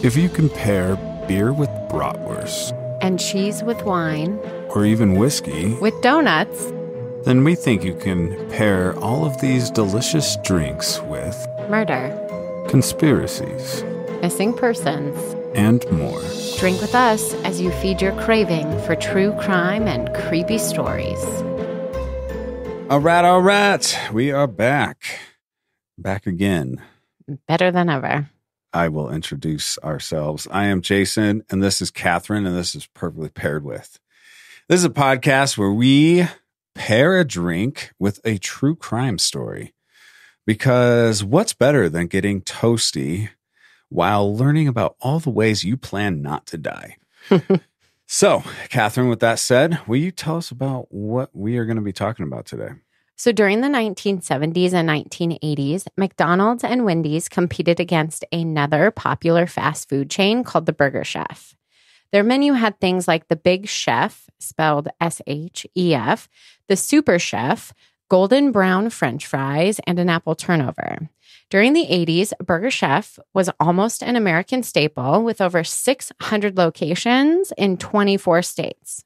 If you compare beer with bratwurst, and cheese with wine, or even whiskey with donuts, then we think you can pair all of these delicious drinks with murder, conspiracies, missing persons, and more. Drink with us as you feed your craving for true crime and creepy stories. All right. We are back. Back again. Better than ever. I will introduce ourselves. I am Jason, and this is Catherine, and this is Perfectly Paired With. This is a podcast where we pair a drink with a true crime story. Because what's better than getting toasty while learning about all the ways you plan not to die? So, Catherine, with that said, will you tell us about what we are going to be talking about today? So during the 1970s and 1980s, McDonald's and Wendy's competed against another popular fast food chain called the Burger Chef. Their menu had things like the Big Chef, spelled S-H-E-F, the Super Chef, golden brown French fries, and an apple turnover. During the 80s, Burger Chef was almost an American staple with over 600 locations in 24 states.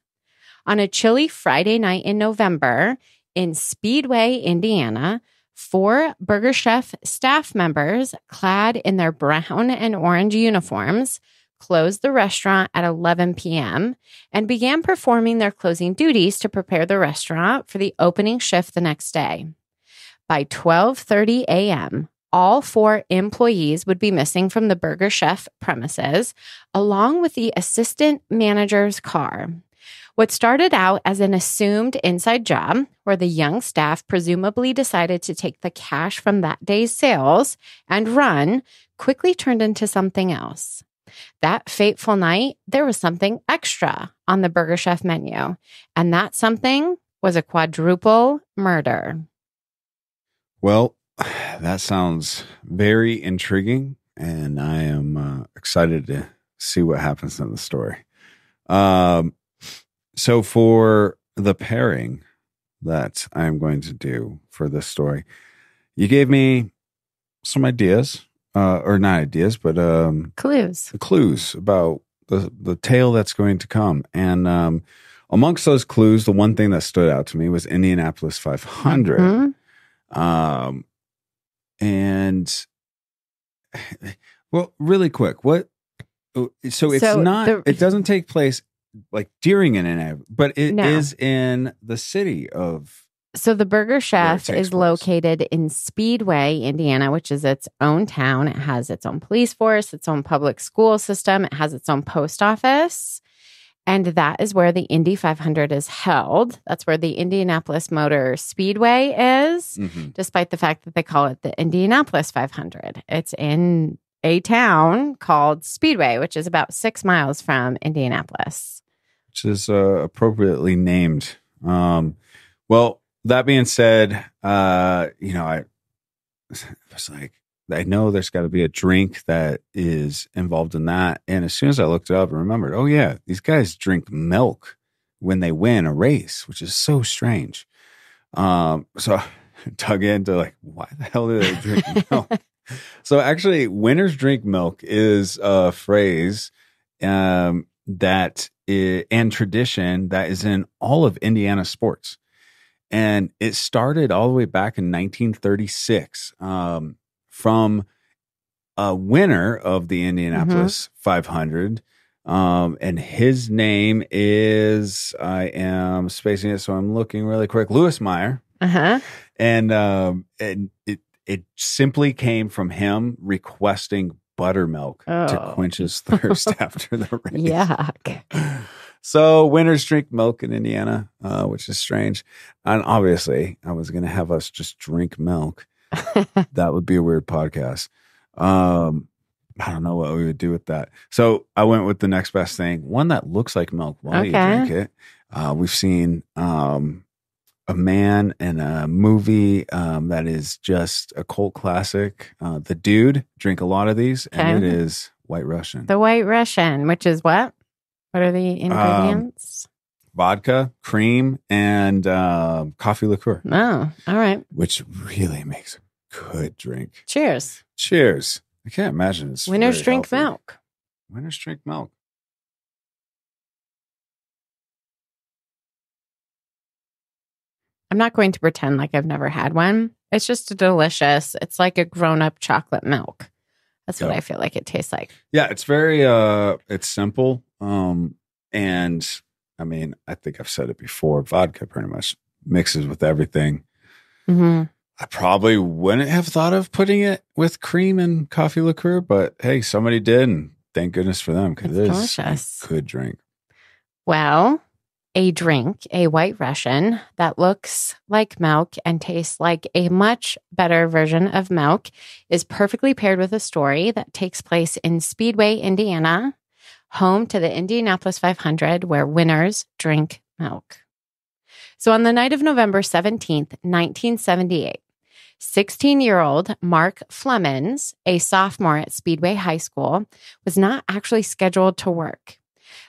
On a chilly Friday night in November, in Speedway, Indiana, 4 Burger Chef staff members clad in their brown and orange uniforms closed the restaurant at 11 p.m. and began performing their closing duties to prepare the restaurant for the opening shift the next day. By 12:30 a.m., all 4 employees would be missing from the Burger Chef premises, along with the assistant manager's car. What started out as an assumed inside job, where the young staff presumably decided to take the cash from that day's sales and run, quickly turned into something else. That fateful night, there was something extra on the Burger Chef menu, and that something was a quadruple murder. Well, that sounds very intriguing, and I am excited to see what happens in the story. So for the pairing that I'm going to do for this story, you gave me some ideas, or not ideas, but clues about the tale that's going to come. And amongst those clues, the one thing that stood out to me was Indianapolis 500. Mm-hmm. And well, really quick, it doesn't take place like during an event, but it is in the city of. So the Burger Chef is located in Speedway, Indiana, which is its own town. It has its own police force, its own public school system. It has its own post office. And that is where the Indy 500 is held. That's where the Indianapolis Motor Speedway is, despite the fact that they call it the Indianapolis 500. It's in a town called Speedway, which is about 6 miles from Indianapolis. Which is appropriately named. Well, that being said, I was like, I know there's got to be a drink that is involved in that. And as soon as I looked it up, I remembered, oh yeah, these guys drink milk when they win a race, which is so strange. So I dug into like, why the hell do they drink milk? So actually, winners drink milk is a phrase and tradition that is in all of Indiana sports. And it started all the way back in 1936 from a winner of the Indianapolis 500. And his name is, I am spacing it, so I'm looking really quick, Louis Meyer. And it simply came from him requesting buttermilk to quench his thirst after the race. Yuck. So winners drink milk in Indiana, which is strange. And obviously, I was going to have us just drink milk. That would be a weird podcast. I don't know what we would do with that. So I went with the next best thing, one that looks like milk while you drink it. We've seen a man in a movie that is just a cult classic. The Dude, drink a lot of these, and it is White Russian. The White Russian, which is what? What are the ingredients? Vodka, cream, and coffee liqueur. Oh, all right. Which really makes a good drink. Cheers. Cheers. I can't imagine it's winners drink healthy. milk. Winners drink milk. I'm not going to pretend like I've never had one. It's just delicious. It's like a grown-up chocolate milk. That's what I feel like it tastes like. Yeah, it's very it's simple. And I mean, I think I've said it before, vodka pretty much mixes with everything. Mm-hmm. I probably wouldn't have thought of putting it with cream and coffee liqueur, but hey, somebody did, and thank goodness for them, because it is a good drink. Well, a drink, a White Russian that looks like milk and tastes like a much better version of milk, is perfectly paired with a story that takes place in Speedway, Indiana, home to the Indianapolis 500, where winners drink milk. So on the night of November 17th, 1978, 16-year-old Mark Flemons, a sophomore at Speedway High School, was not actually scheduled to work.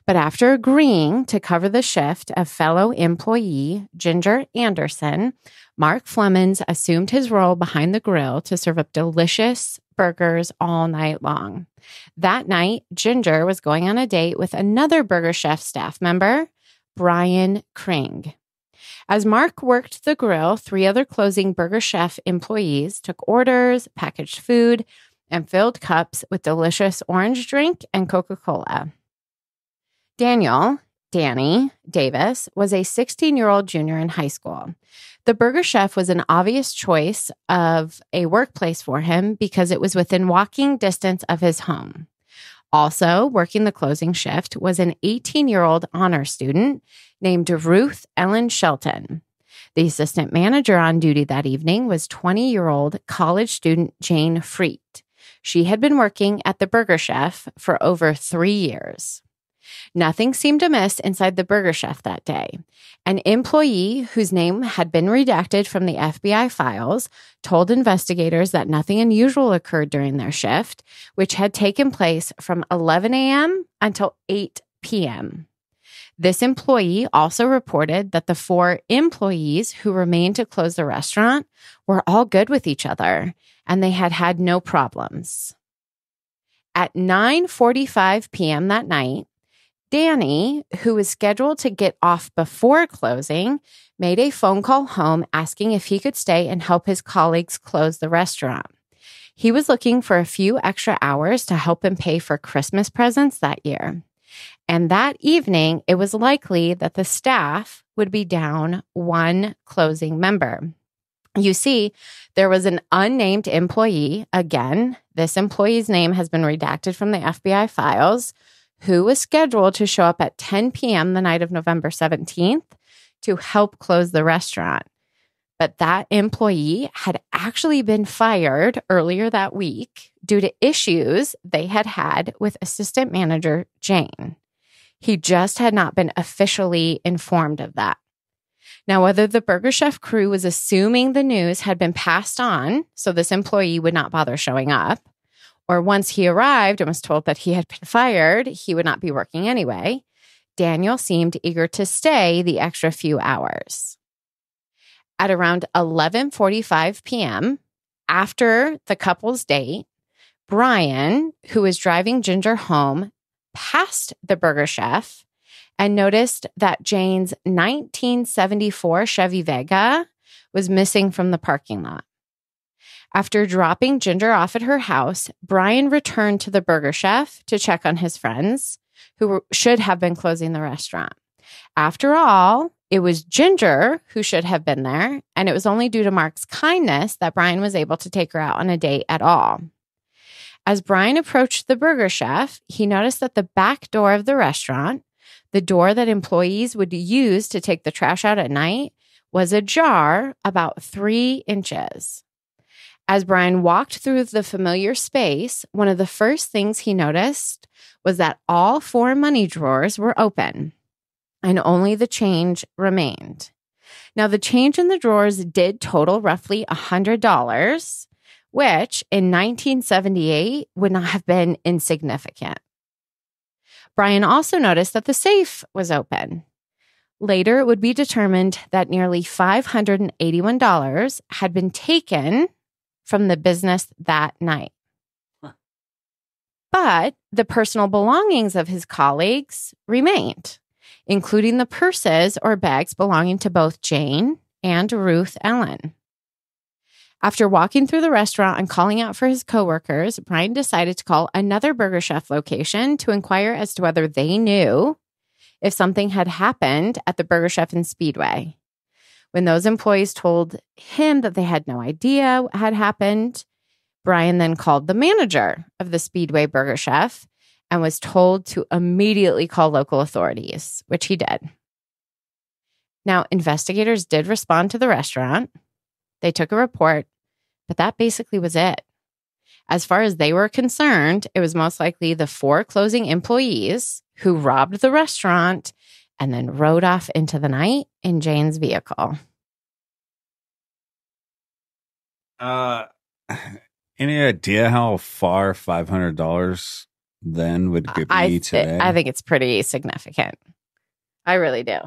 But after agreeing to cover the shift of fellow employee Ginger Anderson, Mark Flemons assumed his role behind the grill to serve up delicious burgers all night long. That night, Ginger was going on a date with another Burger Chef staff member, Brian Kring. As Mark worked the grill, 3 other closing Burger Chef employees took orders, packaged food, and filled cups with delicious orange drink and Coca-Cola. Danny Davis, was a 16-year-old junior in high school. The Burger Chef was an obvious choice of a workplace for him because it was within walking distance of his home. Also working the closing shift was an 18-year-old honor student named Ruth Ellen Shelton. The assistant manager on duty that evening was 20-year-old college student Jane Freet. She had been working at the Burger Chef for over 3 years. Nothing seemed amiss inside the Burger Chef that day. An employee whose name had been redacted from the FBI files told investigators that nothing unusual occurred during their shift, which had taken place from 11 a.m. until 8 p.m. This employee also reported that the 4 employees who remained to close the restaurant were all good with each other, and they had had no problems. At 9:45 p.m. that night, Danny, who was scheduled to get off before closing, made a phone call home asking if he could stay and help his colleagues close the restaurant. He was looking for a few extra hours to help him pay for Christmas presents that year. And that evening, it was likely that the staff would be down 1 closing member. You see, there was an unnamed employee. Again, this employee's name has been redacted from the FBI files, who was scheduled to show up at 10 p.m. the night of November 17th to help close the restaurant. But that employee had actually been fired earlier that week due to issues they had had with assistant manager Jane. He just had not been officially informed of that. Now, whether the Burger Chef crew was assuming the news had been passed on so this employee would not bother showing up, or once he arrived and was told that he had been fired, he would not be working anyway, Daniel seemed eager to stay the extra few hours. At around 11:45 p.m., after the couple's date, Brian, who was driving Ginger home, passed the Burger Chef and noticed that Jane's 1974 Chevy Vega was missing from the parking lot. After dropping Ginger off at her house, Brian returned to the Burger Chef to check on his friends, who should have been closing the restaurant. After all, it was Ginger who should have been there, and it was only due to Mark's kindness that Brian was able to take her out on a date at all. As Brian approached the Burger Chef, he noticed that the back door of the restaurant, the door that employees would use to take the trash out at night, was ajar about 3 inches. As Brian walked through the familiar space, one of the first things he noticed was that all 4 money drawers were open and only the change remained. Now, the change in the drawers did total roughly $100, which in 1978 would not have been insignificant. Brian also noticed that the safe was open. Later, it would be determined that nearly $581 had been taken from the business that night. But the personal belongings of his colleagues remained, including the purses or bags belonging to both Jane and Ruth Ellen. After walking through the restaurant and calling out for his coworkers, Brian decided to call another Burger Chef location to inquire as to whether they knew if something had happened at the Burger Chef in Speedway. When those employees told him that they had no idea what had happened, Brian then called the manager of the Speedway Burger Chef and was told to immediately call local authorities, which he did. Now, investigators did respond to the restaurant. They took a report, but that basically was it. As far as they were concerned, it was most likely the 4 closing employees who robbed the restaurant and then rode off into the night in Jane's vehicle. Any idea how far $500 then would be today? I think it's pretty significant. I really do.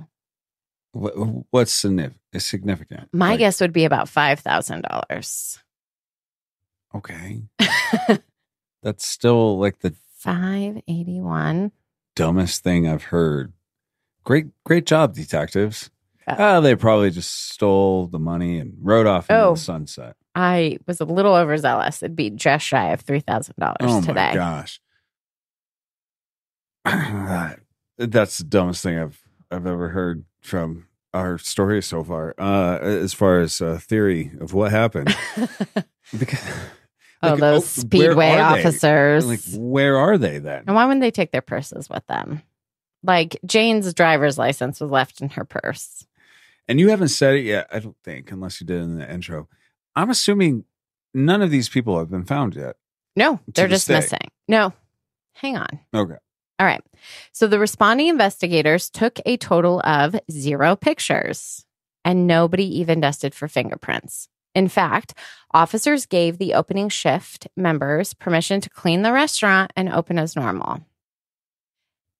What's significant? My guess would be about $5,000. Okay. That's still like the 581. Dumbest thing I've heard. Great job, detectives. They probably just stole the money and rode off into the sunset. I was a little overzealous. It'd be just shy of $3,000 today. Oh my gosh. That's the dumbest thing I've ever heard from our story so far. As far as theory of what happened. Because, those Speedway officers. Like, where are they then? And why wouldn't they take their purses with them? Like, Jane's driver's license was left in her purse. And you haven't said it yet, I don't think, unless you did in the intro. I'm assuming none of these people have been found yet. No, they're just missing. No, hang on. Okay. All right. So the responding investigators took a total of 0 pictures, and nobody even dusted for fingerprints. In fact, officers gave the opening shift members permission to clean the restaurant and open as normal.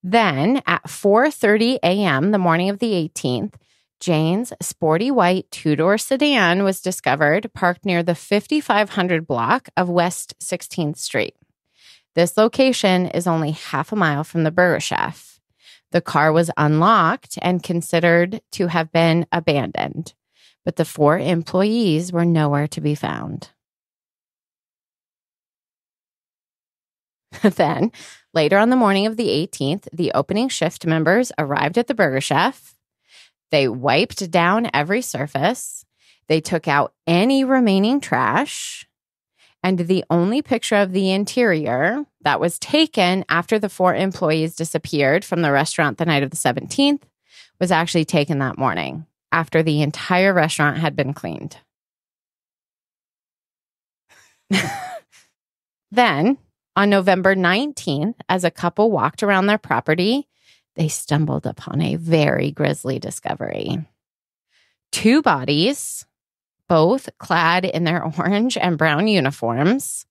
Then at 4:30 a.m., the morning of the 18th, Jane's sporty white 2-door sedan was discovered parked near the 5500 block of West 16th Street. This location is only half a mile from the Burger Chef. The car was unlocked and considered to have been abandoned, but the 4 employees were nowhere to be found. Then, later on the morning of the 18th, the opening shift members arrived at the Burger Chef. They wiped down every surface. They took out any remaining trash. And the only picture of the interior that was taken after the 4 employees disappeared from the restaurant the night of the 17th was actually taken that morning after the entire restaurant had been cleaned. Then, on November 19th, as a couple walked around their property, they stumbled upon a very grisly discovery. 2 bodies, both clad in their orange and brown uniforms,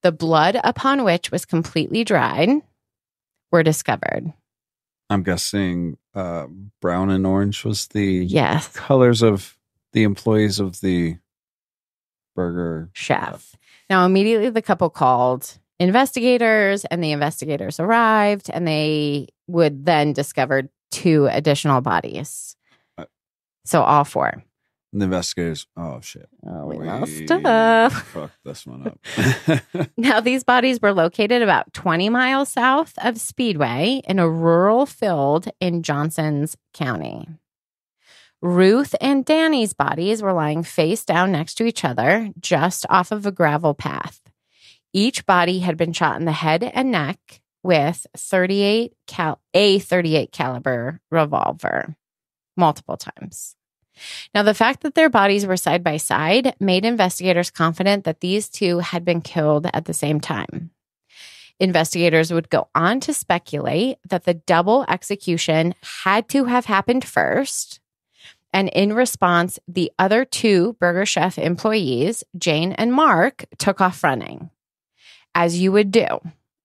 the blood upon which was completely dried, were discovered. I'm guessing brown and orange was the Yes. colors of the employees of the Burger Chef. Now, immediately the couple called investigators, and the investigators arrived, and they would then discover 2 additional bodies. So all 4. The investigators, oh shit. Oh, we messed up. Fuck this one up. Now, these bodies were located about 20 miles south of Speedway in a rural field in Johnson's County. Ruth and Danny's bodies were lying face down next to each other, just off of a gravel path. Each body had been shot in the head and neck with a 38 caliber revolver multiple times. Now, the fact that their bodies were side by side made investigators confident that these 2 had been killed at the same time. Investigators would go on to speculate that the double execution had to have happened first, and in response, the other 2 Burger Chef employees, Jane and Mark, took off running, as you would do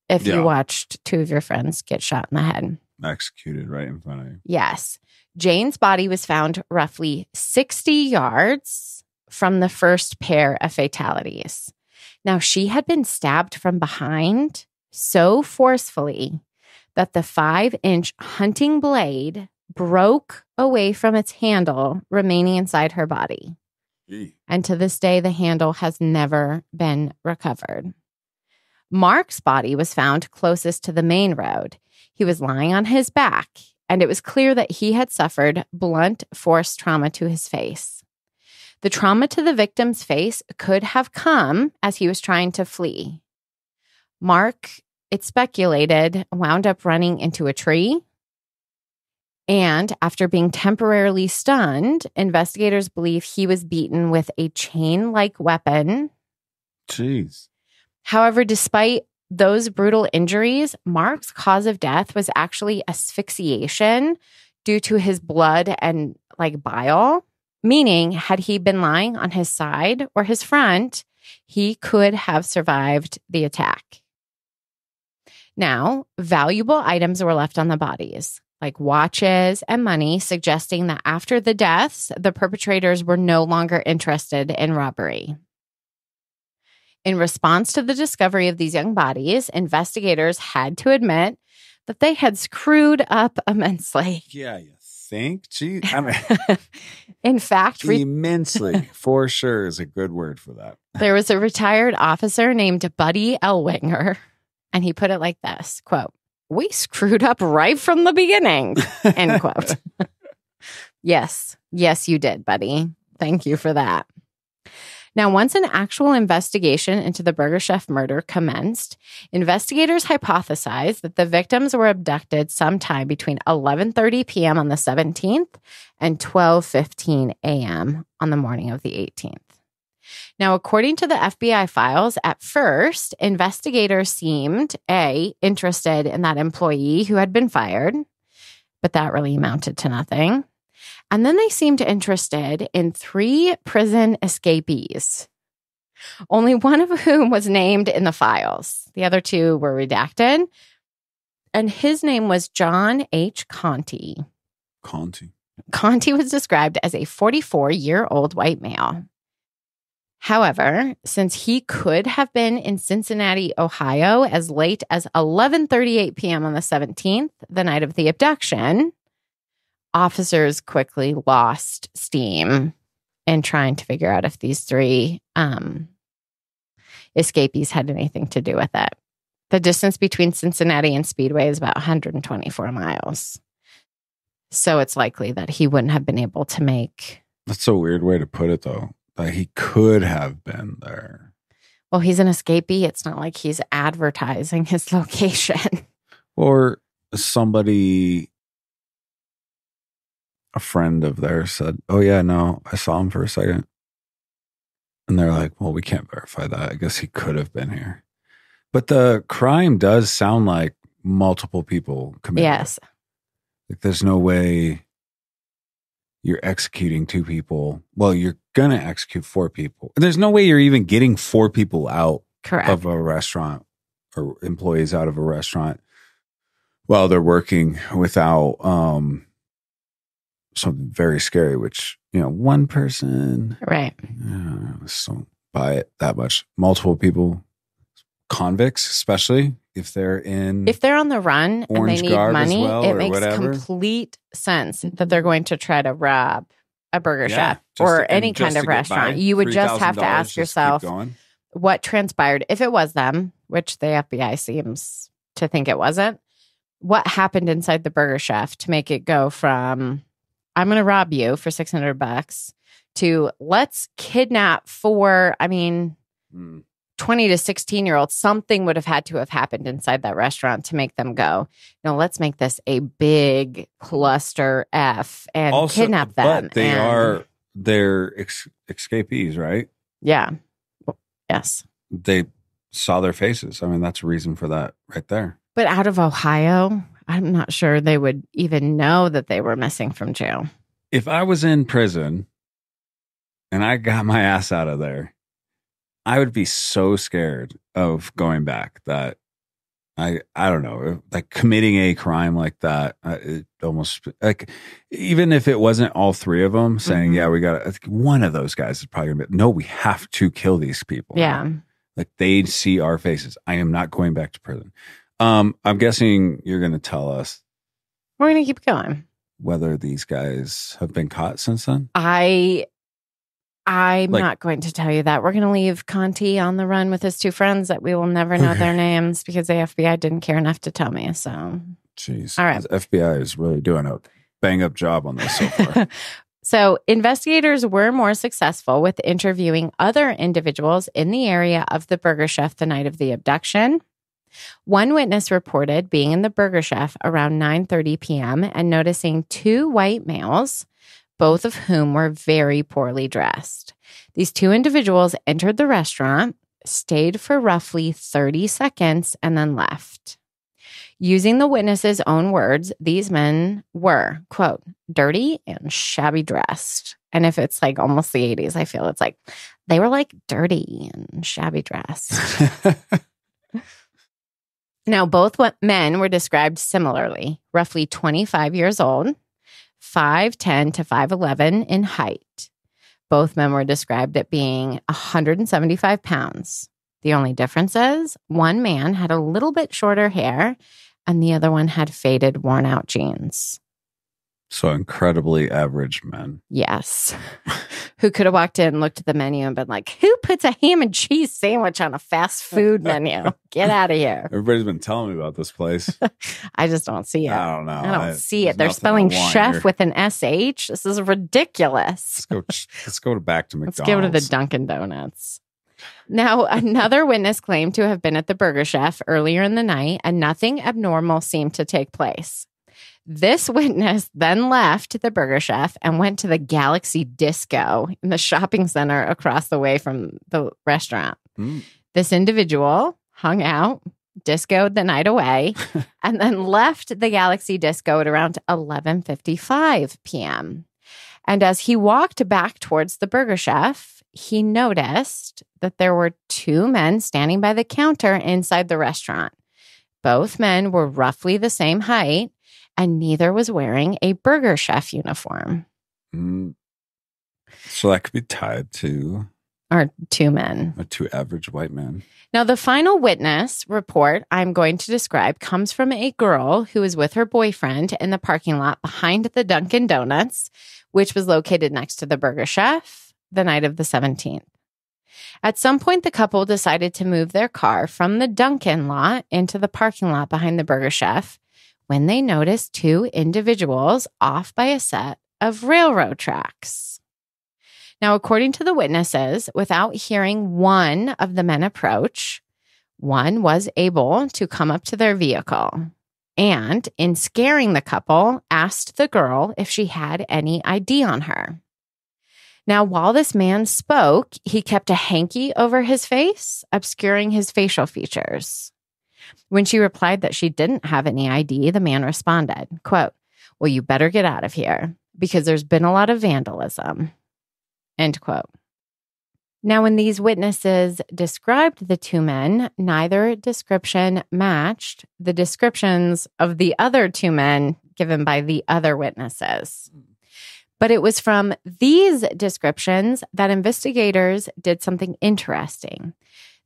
if you watched 2 of your friends get shot in the head. Executed right in front of you. Yes. Jane's body was found roughly 60 yards from the first pair of fatalities. Now, she had been stabbed from behind so forcefully that the 5-inch hunting blade broke away from its handle, remaining inside her body. And to this day, the handle has never been recovered. Mark's body was found closest to the main road. He was lying on his back, and it was clear that he had suffered blunt force trauma to his face. The trauma to the victim's face could have come as he was trying to flee. Mark, it's speculated, wound up running into a tree. And after being temporarily stunned, investigators believe he was beaten with a chain-like weapon. Jeez. However, despite those brutal injuries, Mark's cause of death was actually asphyxiation due to his blood and bile, meaning had he been lying on his side or his front, he could have survived the attack. Now, valuable items were left on the bodies, like watches and money, suggesting that after the deaths, the perpetrators were no longer interested in robbery. In response to the discovery of these young bodies, investigators had to admit that they had screwed up immensely. Yeah, you think? Gee, I mean, in fact, immensely, for sure, is a good word for that. There was a retired officer named Buddy Elwinger, and he put it like this, quote, "We screwed up right from the beginning," end quote. Yes, you did, Buddy. Thank you for that. Now, once an actual investigation into the Burger Chef murder commenced, investigators hypothesized that the victims were abducted sometime between 11:30 p.m. on the 17th and 12:15 a.m. on the morning of the 18th. Now, according to the FBI files, at first, investigators seemed, interested in that employee who had been fired, but that really amounted to nothing. And then they seemed interested in 3 prison escapees, only one of whom was named in the files. The other 2 were redacted. And his name was John H. Conti. Conti was described as a 44-year-old white male. However, since he could have been in Cincinnati, Ohio, as late as 11:38 p.m. on the 17th, the night of the abduction, officers quickly lost steam in trying to figure out if these 3 escapees had anything to do with it. The distance between Cincinnati and Speedway is about 124 miles. So it's likely that he wouldn't have been able to make... That's a weird way to put it, though. That he could have been there. Well, he's an escapee. It's not like he's advertising his location. Or somebody... A friend of theirs said, "Oh yeah, no, I saw him for a second." And they're like, "Well, we can't verify that. I guess he could have been here." But the crime does sound like multiple people committed. Yes. Like there's no way you're executing 2 people. Well, you're going to execute 4 people. There's no way you're even getting 4 people out Correct. Of a restaurant or employees out of a restaurant while they're working without something very scary, which, one person. Right. Just don't buy it that much. Multiple people, convicts, especially if they're on the run and they need money, it makes complete sense that they're going to try to rob a burger shop or any kind of restaurant. You would just have to ask yourself what transpired. If it was them, which the FBI seems to think it wasn't, what happened inside the Burger Chef to make it go from... I'm going to rob you for $600 to let's kidnap 4, 20 to 16-year-olds. Something would have had to have happened inside that restaurant to make them go, let's make this a big cluster F and also, kidnap them. But they're escapees, right? Yeah. Yes. They saw their faces. That's a reason for that right there. But out of Ohio... I'm not sure they would even know that they were missing from jail. If I was in prison and I got my ass out of there, I would be so scared of going back that I don't know, like committing a crime like that. It almost like, even if it wasn't all 3 of them saying, "Yeah, we got one of those guys is probably gonna be, no, we have to kill these people." Yeah. Like they'd see our faces. I am not going back to prison. I'm guessing you're going to tell us We're going to keep going. whether these guys have been caught since then. I'm Like- not going to tell you that. We're going to leave Conti on the run with his two friends that we will never know their names because the FBI didn't care enough to tell me. So, Jeez. All right. The FBI is really doing a bang up job on this so far. So investigators were more successful with interviewing other individuals in the area of the Burger Chef the night of the abduction. One witness reported being in the Burger Chef around 9:30 p.m. and noticing two white males, both of whom were very poorly dressed. These two individuals entered the restaurant, stayed for roughly 30 seconds, and then left. Using the witness's own words, these men were, quote, dirty and shabby dressed. And if it's like almost the 80s, I feel it's like they were like dirty and shabby dressed. Now, both men were described similarly, roughly 25 years old, 5'10 to 5'11 in height. Both men were described at being 175 pounds. The only difference is one man had a little bit shorter hair and the other one had faded, worn out jeans. So incredibly average men. Yes. Who could have walked in, looked at the menu and been like, who puts a ham and cheese sandwich on a fast food menu? Get out of here. Everybody's been telling me about this place. I just don't see it. I don't know. I don't see there's it. They're nothing I spelling want chef here. with an SH. This is ridiculous. Let's go back to McDonald's. Let's give it to the Dunkin' Donuts. Now, another witness claimed to have been at the Burger Chef earlier in the night, and nothing abnormal seemed to take place. This witness then left the Burger Chef and went to the Galaxy Disco in the shopping center across the way from the restaurant. Mm. This individual hung out, discoed the night away, and then left the Galaxy Disco at around 11:55 p.m. And as he walked back towards the Burger Chef, he noticed that there were two men standing by the counter inside the restaurant. Both men were roughly the same height, and neither was wearing a Burger Chef uniform. Mm. So that could be tied to Or two men. two average white men. Now, the final witness report I'm going to describe comes from a girl who was with her boyfriend in the parking lot behind the Dunkin' Donuts, which was located next to the Burger Chef the night of the 17th. At some point, the couple decided to move their car from the Dunkin' lot into the parking lot behind the Burger Chef when they noticed two individuals off by a set of railroad tracks. Now, according to the witnesses, without hearing one of the men approach, one was able to come up to their vehicle and, in scaring the couple, asked the girl if she had any ID on her. Now, while this man spoke, he kept a hanky over his face, obscuring his facial features. When she replied that she didn't have any ID, the man responded, quote, well, you better get out of here because there's been a lot of vandalism, end quote. Now, when these witnesses described the two men, neither description matched the descriptions of the other two men given by the other witnesses. But it was from these descriptions that investigators did something interesting.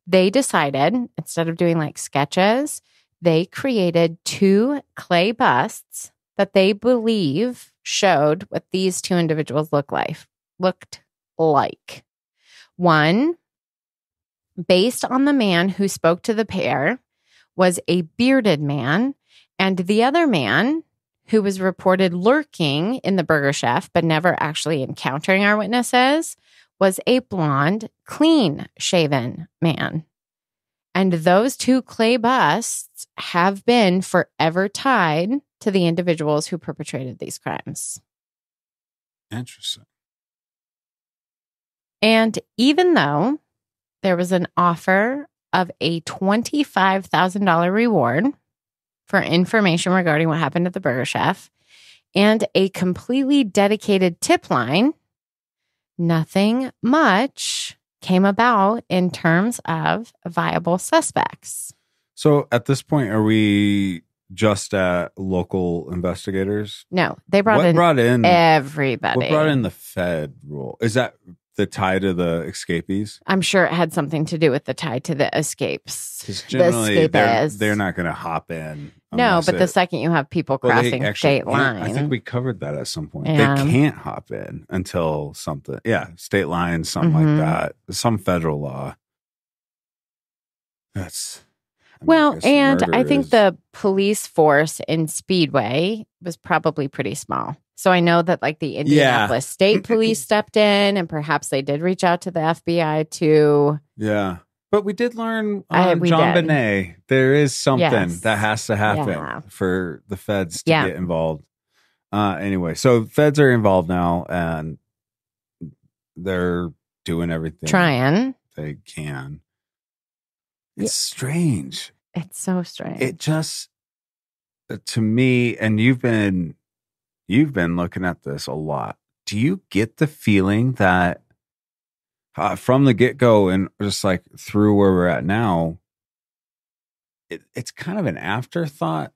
They decided, instead of doing like sketches, they created two clay busts that they believe showed what these two individuals looked like. One, based on the man who spoke to the pair, was a bearded man, and the other man, who was reported lurking in the Burger Chef but never actually encountering our witnesses, was a blonde, clean-shaven man. And those two clay busts have been forever tied to the individuals who perpetrated these crimes. Interesting. And even though there was an offer of a $25,000 reward for information regarding what happened at the Burger Chef and a completely dedicated tip line, nothing much came about in terms of viable suspects. So at this point, are we just at local investigators? No, they brought in everybody. What brought in the Fed rule? Is that the tie to the escapees? I'm sure it had something to do with the tie to the escapes. Because generally, The escapees. they're not going to hop in. No, but the second you have people crossing state line. I think we covered that at some point. Yeah. They can't hop in until something. Yeah, state line, something like that. Some federal law. That's... I think the police force in Speedway was probably pretty small. So I know that like the Indianapolis State Police stepped in, and perhaps they did reach out to the FBI too. Yeah. But we did learn on John Bonet, there is something that has to happen for the feds to get involved. Anyway, so feds are involved now, and they're doing everything trying they can. It's strange. It's so strange. It just, to me, and you've been looking at this a lot. Do you get the feeling that from the get-go and just like through where we're at now, it's kind of an afterthought?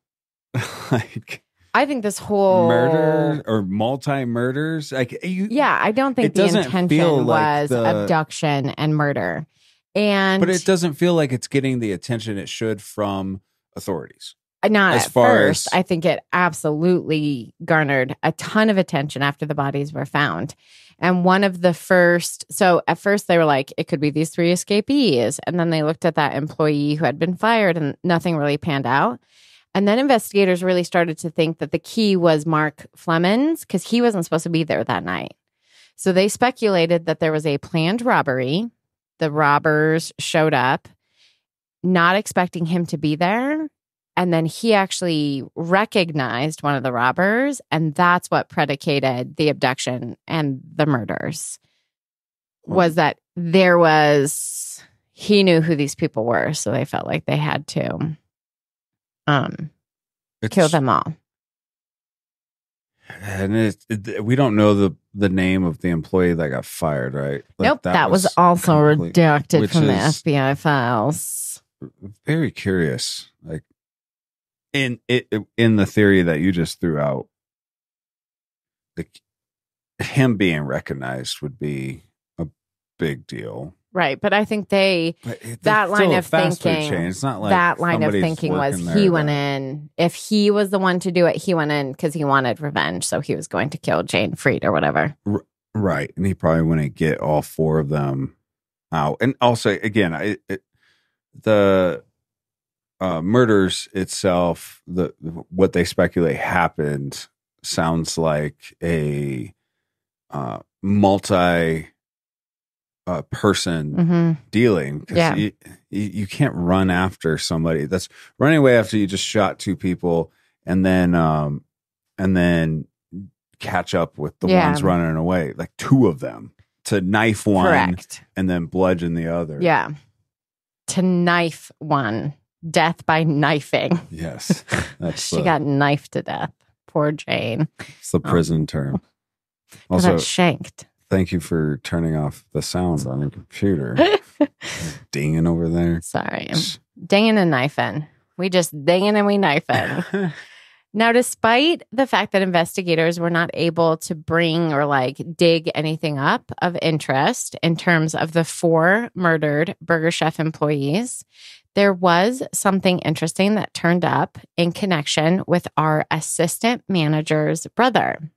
Like, I think this whole murder or multi-murders, like I don't think the intention was abduction and murder. But it doesn't feel like it's getting the attention it should from authorities. Not at first. I think it absolutely garnered a ton of attention after the bodies were found. And one of the first, so at first they were like, it could be these 3 escapees. And then they looked at that employee who had been fired and nothing really panned out. And then investigators really started to think that the key was Mark Flemons because he wasn't supposed to be there that night. So they speculated that there was a planned robbery. The robbers showed up, not expecting him to be there. And then he actually recognized one of the robbers, and that's what predicated the abduction and the murders. Was that he knew who these people were, so they felt like they had to kill them all. And we don't know the name of the employee that got fired, right? Like, nope, that was also redacted from the FBI files. Very curious, like. In the theory that you just threw out, him being recognized would be a big deal, right? But I think that line of thinking, it's not like that line of thinking was he went in. If he was the one to do it, he went in because he wanted revenge, so he was going to kill Jane Freed or whatever, right? And he probably wouldn't get all 4 of them out. And also, again, the murders itself, what they speculate happened sounds like a multi person dealing, because you can't run after somebody that's running away after you just shot 2 people and then catch up with the ones running away, like 2 of them, to knife one. Correct. And then bludgeon the other. Yeah, to knife one. Death by knifing. Yes. She got knifed to death. Poor Jane. It's the prison term. Also, got shanked. Thank you for turning off the sound on your computer. Dinging over there. Sorry. Dinging and knifing. We just dinging and we knifing. Now, despite the fact that investigators were not able to bring or like dig anything up of interest in terms of the 4 murdered Burger Chef employees, there was something interesting that turned up in connection with our assistant manager's brother.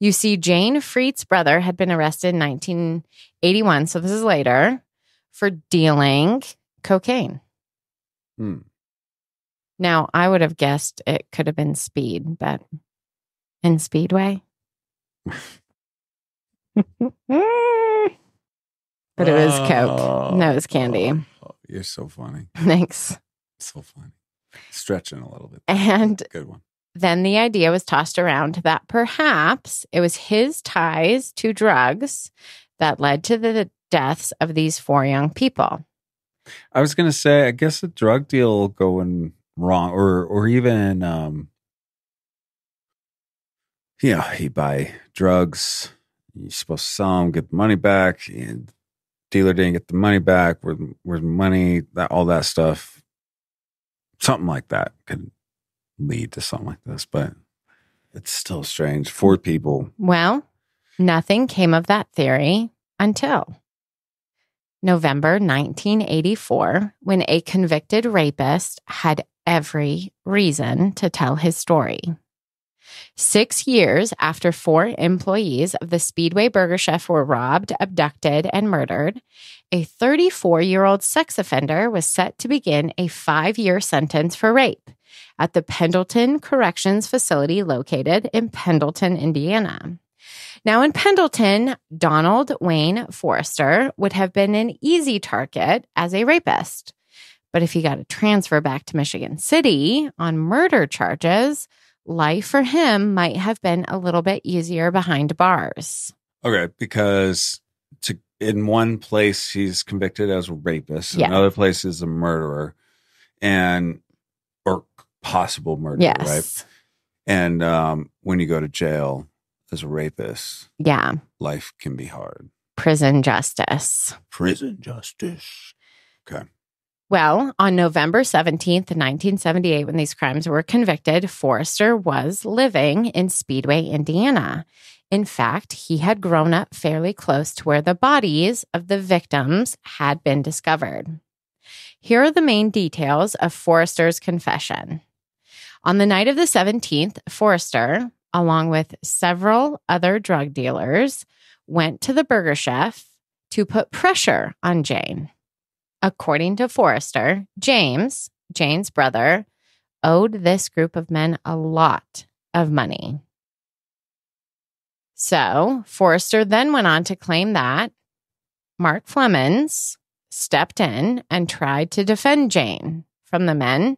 You see, Jane Freed's brother had been arrested in 1981, so this is later, for dealing cocaine. Now, I would have guessed it could have been speed, but in Speedway. But it was Coke. No, it was candy. You're so funny. Thanks. So funny. Stretching a little bit. And good one. Then the idea was tossed around that perhaps it was his ties to drugs that led to the deaths of these 4 young people. I was going to say, I guess a drug deal going wrong, or even, you buy drugs, you're supposed to sell them, get the money back, and dealer didn't get the money back. Where's money? All that stuff. Something like that could lead to something like this, but it's still strange. 4 people. Well, nothing came of that theory until November 1984, when a convicted rapist had every reason to tell his story. 6 years after 4 employees of the Speedway Burger Chef were robbed, abducted, and murdered, a 34-year-old sex offender was set to begin a 5-year sentence for rape at the Pendleton Corrections Facility located in Pendleton, Indiana. Now, in Pendleton, Donald Wayne Forrester would have been an easy target as a rapist. But if he got a transfer back to Michigan City on murder charges, life for him might have been a little bit easier behind bars. Okay, because in one place he's convicted as a rapist, in another place is a murderer, or possible murderer, right? And when you go to jail as a rapist, life can be hard. Prison justice. Okay. Well, on November 17th, 1978, when these crimes were convicted, Forrester was living in Speedway, Indiana. In fact, he had grown up fairly close to where the bodies of the victims had been discovered. Here are the main details of Forrester's confession. On the night of the 17th, Forrester, along with several other drug dealers, went to the Burger Chef to put pressure on Jane. According to Forrester, James, Jane's brother, owed this group of men a lot of money. So Forrester then went on to claim that Mark Flemons stepped in and tried to defend Jane from the men,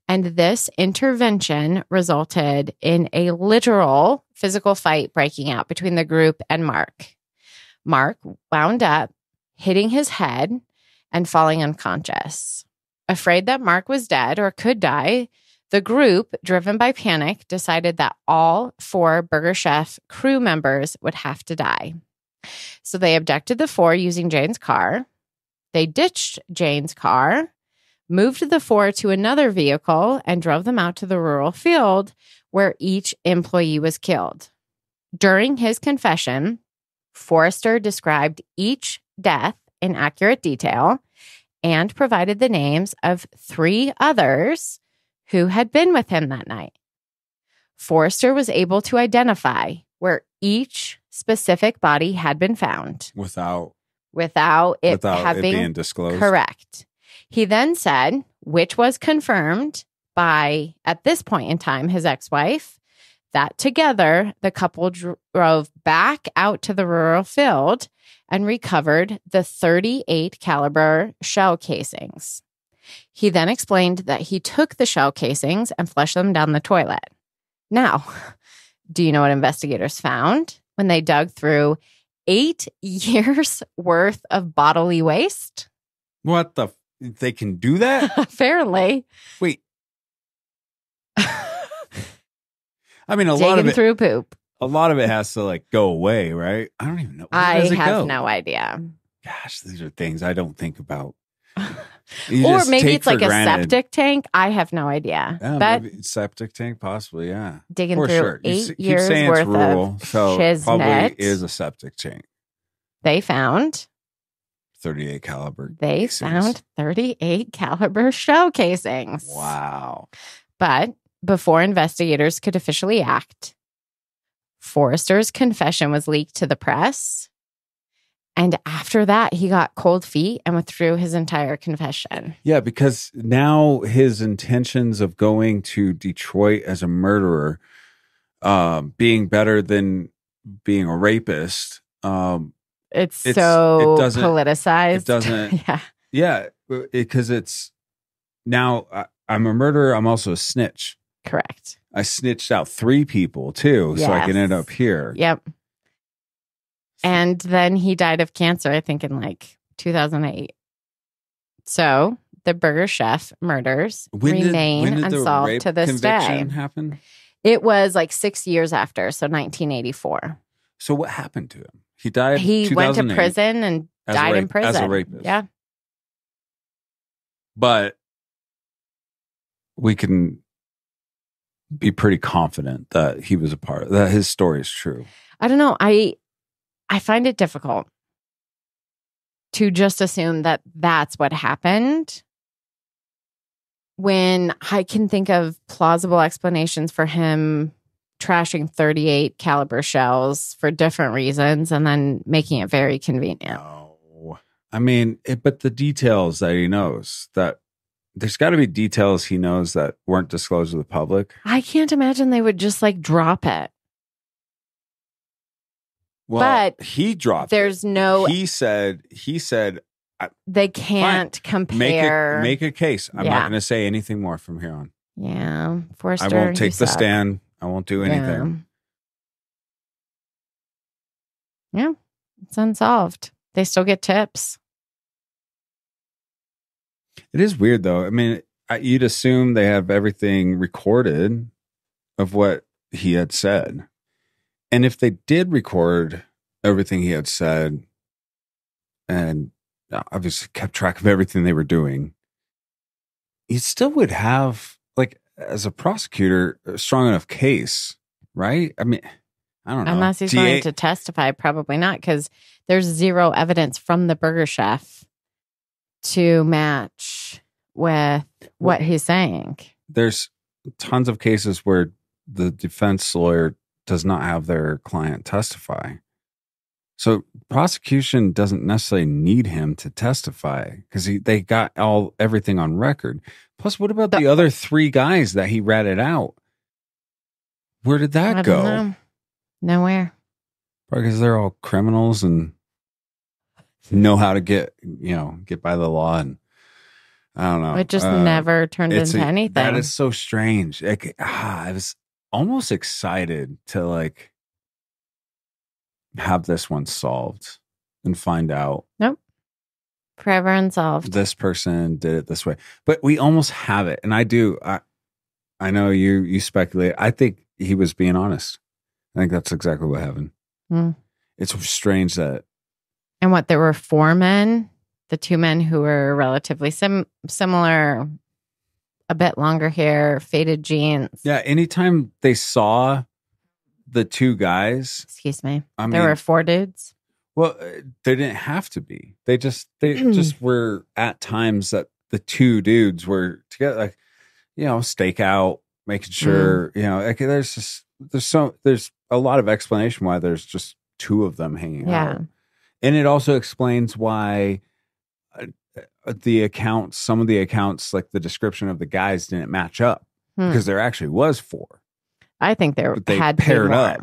and this intervention resulted in a literal physical fight breaking out between the group and Mark. Mark wound up hitting his head and falling unconscious. Afraid that Mark was dead or could die, the group, driven by panic, decided that all 4 Burger Chef crew members would have to die. So they abducted the 4 using Jane's car. They ditched Jane's car, moved the 4 to another vehicle, and drove them out to the rural field where each employee was killed. During his confession, Forrester described each death in accurate detail and provided the names of 3 others who had been with him that night. Forrester was able to identify where each specific body had been found without it being disclosed. Correct. He then said, which was confirmed by, at this point in time, his ex-wife, that together the couple drove back out to the rural field and recovered the .38 caliber shell casings. He then explained that he took the shell casings and flushed them down the toilet. Now, do you know what investigators found when they dug through 8 years worth of bodily waste? What the? They can do that? Apparently. Wait. I mean, digging through poop. A lot of it has to go away, right? I don't even know. I have no idea. Gosh, these are things I don't think about. Or maybe it's like a septic tank. I have no idea. Yeah, but maybe septic tank, possibly. Yeah, digging through sure. 8 years worth rural, of so shiznit. Probably is a septic tank. They found 38 caliber. They casings. found 38 caliber shell casings. Wow. But before investigators could officially act, Forrester's confession was leaked to the press. And after that, he got cold feet and withdrew his entire confession. Yeah, because now his intentions of going to Detroit as a murderer, being better than being a rapist, it's so politicized. It doesn't. Yeah, because it's now I'm a murderer. I'm also a snitch. Correct. I snitched out 3 people too, so I can end up here. Yep. And then he died of cancer, I think, in 2008. So the Burger Chef murders remain unsolved to this day. Happen? It was 6 years after, so 1984. So what happened to him? He died. He went to prison and died in prison as a rapist. Yeah, but we can be pretty confident that he was a part, that his story is true. I don't know. I find it difficult to just assume that that's what happened, when I can think of plausible explanations for him trashing 38 caliber shells for different reasons and then making it very convenient. Oh, I mean, but the details that he knows, that there's got to be details he knows that weren't disclosed to the public. I can't imagine they would just like drop it. Well, but he dropped there's it. no. He said they can't compare. Make a case. I'm not going to say anything more from here on. Yeah, Forrester, I won't take the stand. I won't do anything. Yeah, it's unsolved. They still get tips. It is weird, though. I mean, you'd assume they have everything recorded of what he had said. And if they did record everything he had said and obviously kept track of everything they were doing, you still would have, like, as a prosecutor, a strong enough case, right? I mean, I don't know. Unless he's going to testify, probably not, because there's zero evidence from the burger chef to match with what he's saying. There's tons of cases where the defense lawyer does not have their client testify. So prosecution doesn't necessarily need him to testify because they got everything on record. Plus, what about the other three guys that he ratted out? Where did that go? Know. Nowhere. Probably because they're all criminals and know how to get by the law, and I don't know. It just never turned into anything. That is so strange. I was almost excited to have this one solved and find out. Nope. Forever unsolved. This person did it this way. But we almost have it. And I know you speculate. I think he was being honest. I think that's exactly what happened. It's strange that. And there were four men, the two men who were relatively similar, a bit longer hair, faded jeans. Yeah, anytime they saw the two guys. Excuse me. There were four dudes. Well, they didn't have to be. They just were at times that the two dudes were together, stake out, making sure, there's a lot of explanation why there's just two of them hanging out. And it also explains why some of the accounts, like the description of the guys, didn't match up because there actually was four. I think they had paired to be more. up.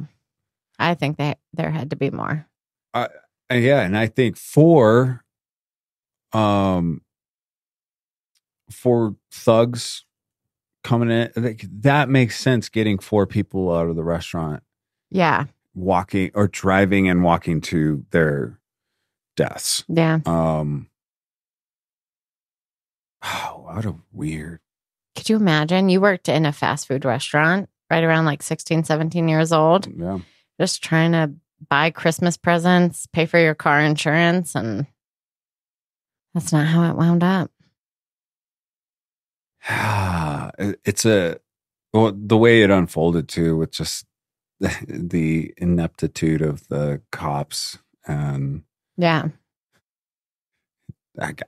I think there had to be more. Yeah, and I think four thugs coming in, that makes sense. Getting four people out of the restaurant, walking or driving and walking to their deaths. Yeah. What a weird. Could you imagine? You worked in a fast food restaurant right around 16, 17 years old. Yeah. Just trying to buy Christmas presents, pay for your car insurance, and that's not how it wound up. The way it unfolded too, with just the ineptitude of the cops, and I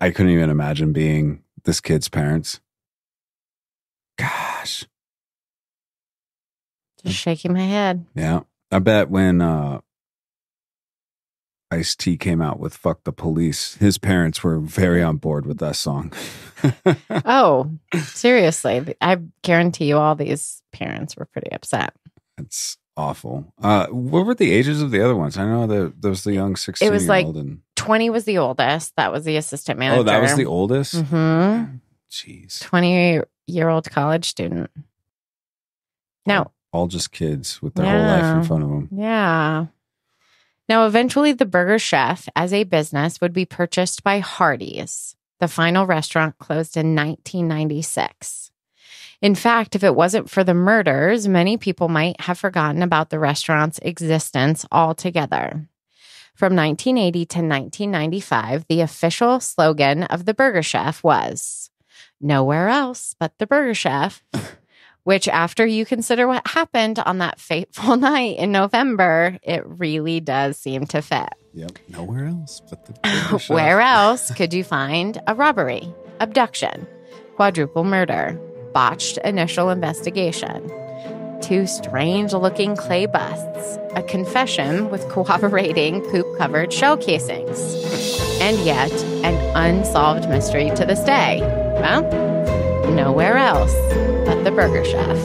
couldn't even imagine being this kid's parents. Gosh, just shaking my head. Yeah, I bet when Ice-T came out with "Fuck the Police," his parents were very on board with that song. Oh, seriously. I guarantee you all these parents were pretty upset. It's awful. What were the ages of the other ones? I know there was the young 16-year-old. It was 20 was the oldest. That was the assistant manager. Oh, that was the oldest? Mm-hmm. Jeez. 20-year-old college student. No. All just kids with their whole life in front of them. Yeah. Now, eventually, the Burger Chef as a business would be purchased by Hardee's. The final restaurant closed in 1996. In fact, if it wasn't for the murders, many people might have forgotten about the restaurant's existence altogether. From 1980 to 1995, the official slogan of the Burger Chef was, "Nowhere else but the Burger Chef," which, after you consider what happened on that fateful night in November, it really does seem to fit. Yep. Nowhere else but the Burger Chef. Where else could you find a robbery, abduction, quadruple murder, botched initial investigation, 2 strange-looking clay busts, a confession with corroborating poop-covered shell casings, and yet an unsolved mystery to this day? Well, nowhere else but the Burger Chef.